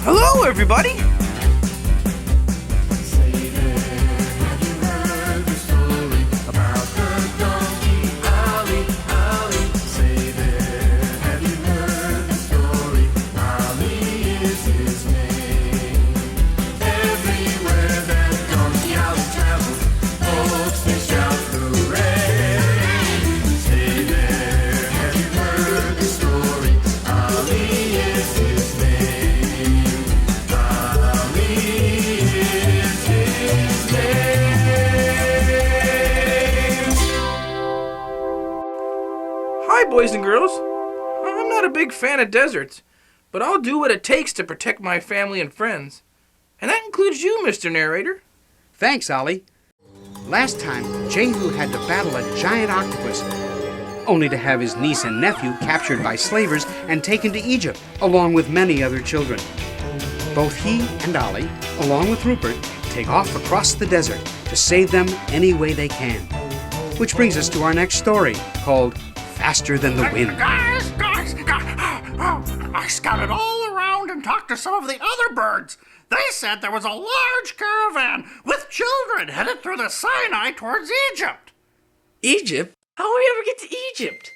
Hello, everybody! Say there, have you heard the story about the donkey Ollie, Ollie? Say there, have you heard the story? Ollie is his name. Everywhere that donkey Ollie travels, folks they shout hooray. Say there, have you heard the story? Ollie is his name. Hi, boys and girls. I'm not a big fan of deserts, but I'll do what it takes to protect my family and friends. And that includes you, Mr. Narrator. Thanks, Ollie. Last time, Jehu had to battle a giant octopus, only to have his niece and nephew captured by slavers and taken to Egypt, along with many other children. Both he and Ollie, along with Rupert, take off across the desert to save them any way they can. Which brings us to our next story, called Faster Than the Wind. Guys! I scouted all around and talked to some of the other birds. They said there was a large caravan with children headed through the Sinai towards Egypt. Egypt? How will we ever get to Egypt?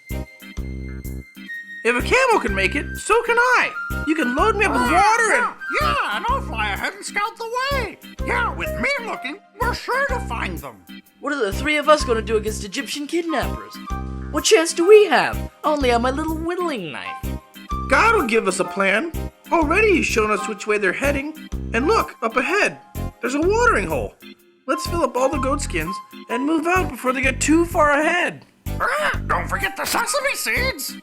If a camel can make it, so can I. You can load me up with water and... Yeah, and I'll fly ahead and scout the way. Yeah, with me looking, we're sure to find them. What are the three of us going to do against Egyptian kidnappers? What chance do we have? I only have my little whittling knife. God will give us a plan. Already he's shown us which way they're heading. And look, up ahead, there's a watering hole. Let's fill up all the goat skins and move out before they get too far ahead. Don't forget the sesame seeds.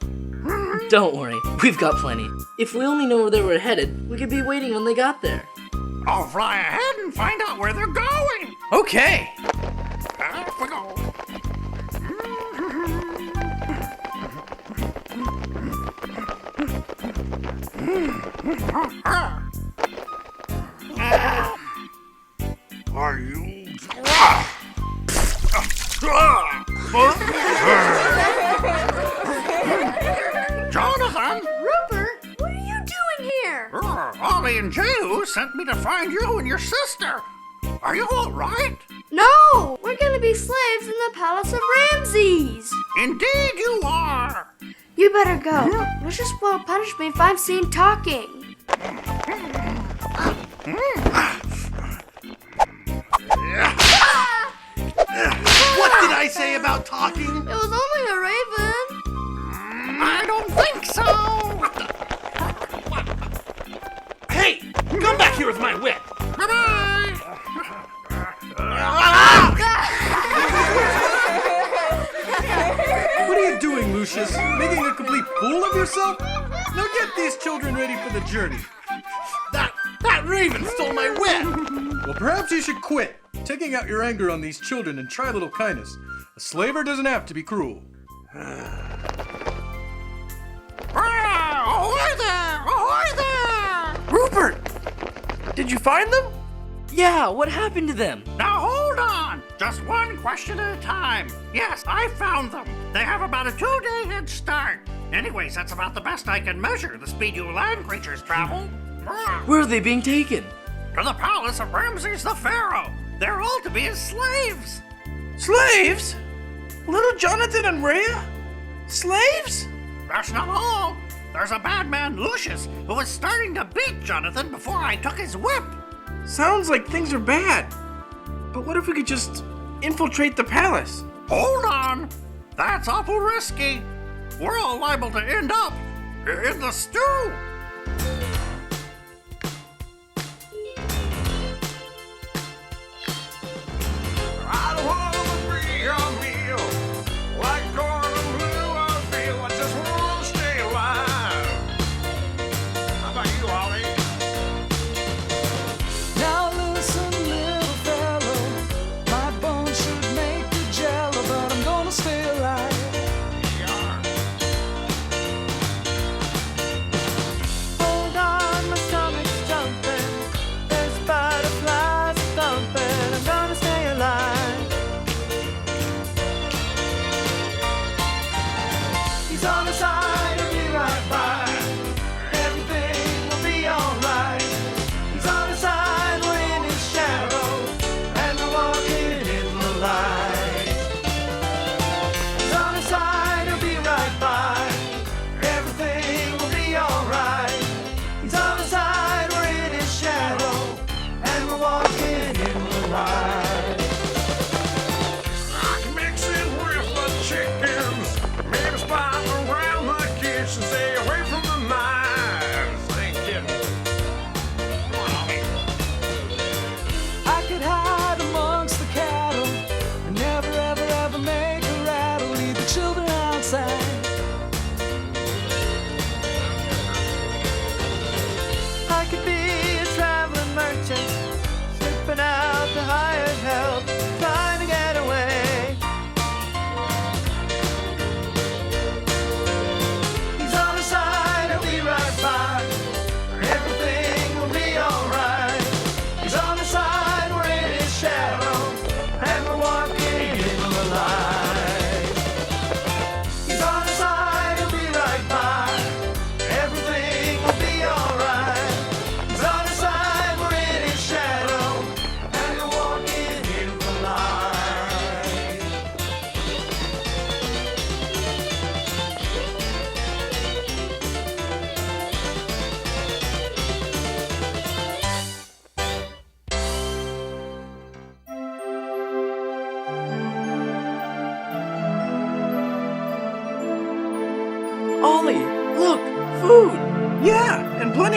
Don't worry, we've got plenty. If we only know where they were headed, we could be waiting when they got there. I'll fly ahead and find out where they're going. Okay. Off we go. Are you... Jonathan! Rupert, what are you doing here? Ollie and Jehu sent me to find you and your sister. Are you all right? No, we're gonna be slaves in the palace of Ramses. Indeed you are. You better go. Lucius will punish me if I'm seen talking. What did I say about talking? It was only a raven. I don't think so. Hey, come back here with my whip. Bye-bye. What are you doing, Lucius? Making a complete fool of yourself? Now get these children ready for the journey. That raven stole my whip. Well, perhaps you should quit taking out your anger on these children and try a little kindness. A slaver doesn't have to be cruel. Ahoy there! Ahoy there! Rupert! Did you find them? Yeah, what happened to them? Now hold on! Just one question at a time. Yes, I found them. They have about a 2-day head start. Anyways, that's about the best I can measure the speed you land creatures travel. Where are they being taken? To the palace of Ramses the Pharaoh. They're all to be his slaves. Slaves? Little Jonathan and Rhea? Slaves? That's not all. There's a bad man, Lucius, who was starting to beat Jonathan before I took his whip. Sounds like things are bad. But what if we could just infiltrate the palace? Hold on. That's awful risky. We're all liable to end up in the stew. I don't wanna be a meal like corn and blue or feel. I just wanna stay alive. How about you, Ollie? Now listen, little fellow, my bones should make you jello, but I'm gonna stay alive.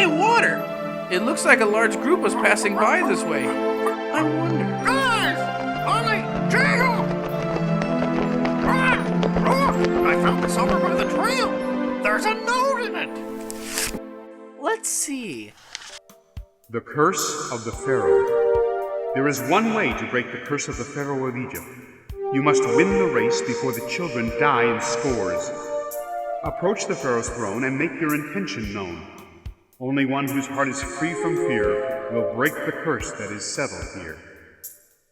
Hey, water! It looks like a large group was passing by this way. I wonder. Guys! Ollie! Jacob! Look! I found this over by the trail. There's a note in it. Let's see. The Curse of the Pharaoh. There is one way to break the curse of the Pharaoh of Egypt. You must win the race before the children die in scores. Approach the Pharaoh's throne and make your intention known. Only one whose heart is free from fear will break the curse that is settled here.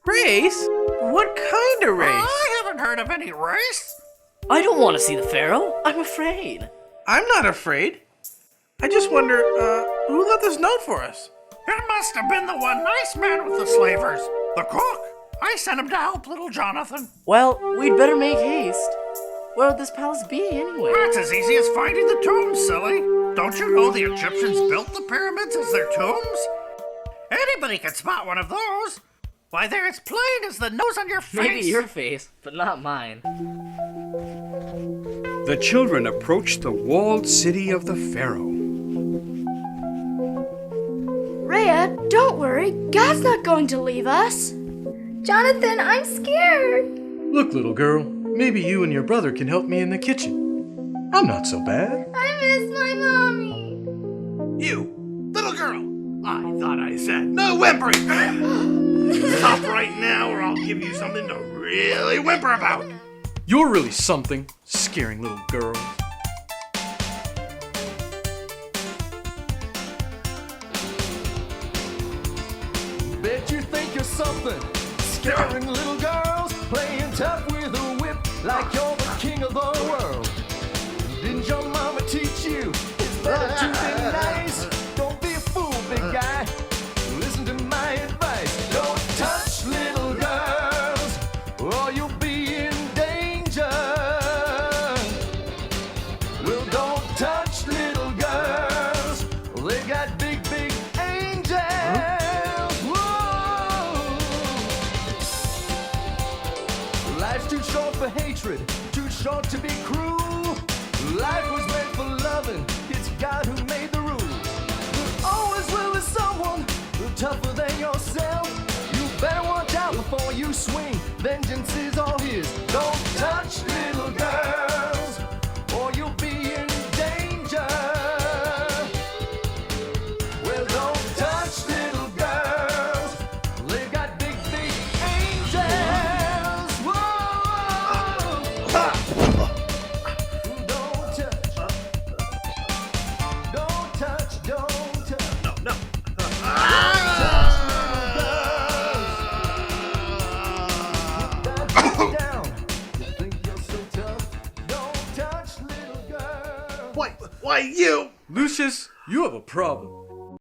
Race? What kind of race? I haven't heard of any race. I don't want to see the Pharaoh. I'm afraid. I'm not afraid. I just wonder, who left this note for us? It must have been the one nice man with the slavers. The cook. I sent him to help little Jonathan. Well, we'd better make haste. Where would this palace be anyway? That's as easy as finding the tombs, silly. Don't you know the Egyptians built the pyramids as their tombs? Anybody can spot one of those. Why, they're as plain as the nose on your face. Maybe your face, but not mine. The children approached the walled city of the Pharaoh. Rhea, don't worry. God's not going to leave us. Jonathan, I'm scared. Look, little girl, maybe you and your brother can help me in the kitchen. I'm not so bad. I miss my mommy. You, little girl. I thought I said no whimpering. Stop right now or I'll give you something to really whimper about. You're really something, scaring little girls. Bet you think you're something. Scaring little girls, playing tough with a whip like you're the king of the world. Didn't your mama teach you? It's better to be nice. Don't be a fool, big guy. Listen to my advice. Don't touch little girls, or you'll be in danger. Well, don't touch little girls. They got big, big angels. Whoa. Life's too short for hatred, too short to be cruel. Life was made for loving. It's God who made the rules. There always will be someone tougher than yourself. You better watch out before you swing. Vengeance is all his. Don't touch little girls, or you'll be in danger. Well, don't touch little girls. They've got big, big angels. Whoa! Don't touch. Don't touch. Don't touch. No. Why, you! Lucius, you have a problem.